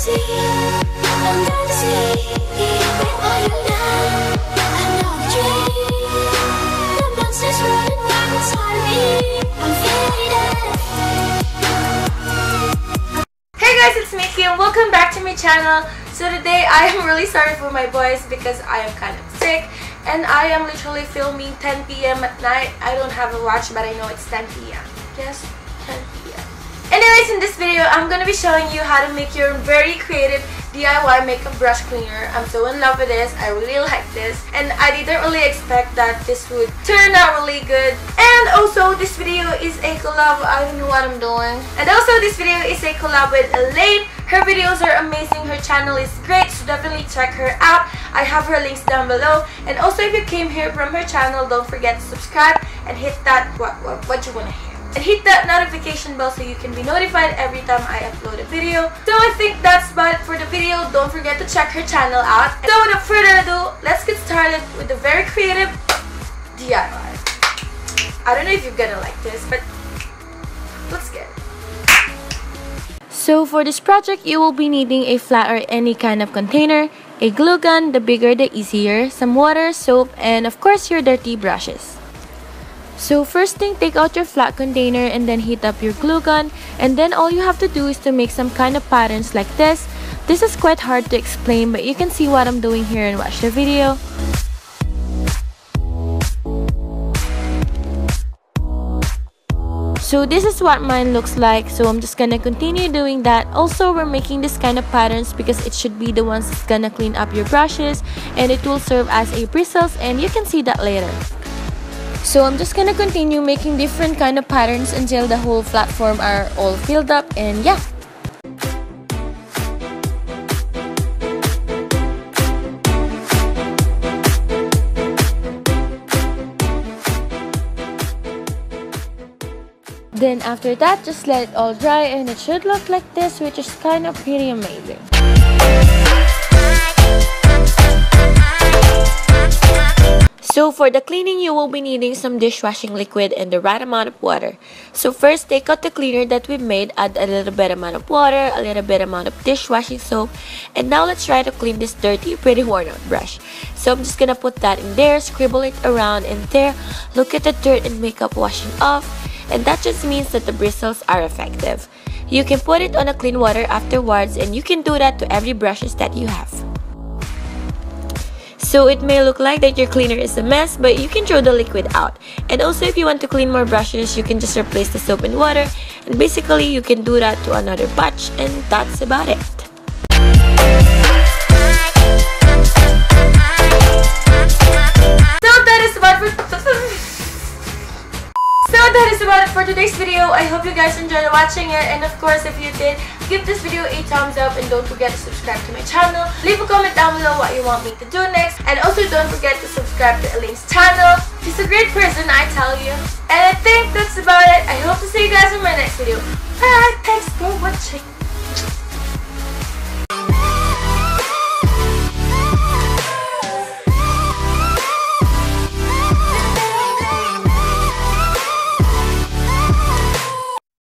Hey guys, it's me, Kim. Welcome back to my channel. So today I am really sorry for my voice because I am kind of sick and I am literally filming 10 p.m. at night. I don't have a watch but I know it's 10 p.m. Yes, 10 p.m. Anyways, in this video I'm going to be showing you how to make your very creative DIY makeup brush cleaner. I'm so in love with this. I really like this and I didn't really expect that this would turn out really good. And also this video is a collab. I don't know what I'm doing. And also this video is a collab with Elaine. Her videos are amazing. Her channel is great, so definitely check her out. I have her links down below. And also if you came here from her channel, don't forget to subscribe and hit that what you want to hear. And hit that notification bell so you can be notified every time I upload a video. So I think that's about it for the video. Don't forget to check her channel out. So without further ado, let's get started with the very creative DIY. I don't know if you're gonna like this, but let's get it. So for this project, you will be needing a flat or any kind of container, a glue gun, the bigger the easier, some water, soap, and of course your dirty brushes. So first thing, take out your flat container and then heat up your glue gun, and then all you have to do is to make some kind of patterns like this. This is quite hard to explain, but you can see what I'm doing here and watch the video. So this is what mine looks like, so I'm just gonna continue doing that. Also, we're making this kind of patterns because it should be the ones that's gonna clean up your brushes and it will serve as a bristles, and you can see that later. So I'm just gonna continue making different kind of patterns until the whole platform are all filled up, and yeah. Then after that, just let it all dry and it should look like this, which is kind of pretty amazing. So for the cleaning, you will be needing some dishwashing liquid and the right amount of water. So first, take out the cleaner that we made, add a little bit amount of water, a little bit amount of dishwashing soap, and now let's try to clean this dirty, pretty worn out brush. So I'm just gonna put that in there, scribble it around in there, look at the dirt and makeup washing off, and that just means that the bristles are effective. You can put it on a clean water afterwards, and you can do that to every brushes that you have. So it may look like that your cleaner is a mess, but you can throw the liquid out. And also if you want to clean more brushes, you can just replace the soap and water, and basically you can do that to another batch, and that's about it. So that is about it for today's video. I hope you guys enjoyed watching it, and of course if you did, give this video a thumbs up and don't forget to subscribe to my channel. Leave a comment down below what you want me to do next, and also don't forget to subscribe to Elaine's channel. She's a great person, I tell you. And I think that's about it. I hope to see you guys in my next video. Bye! Thanks for watching.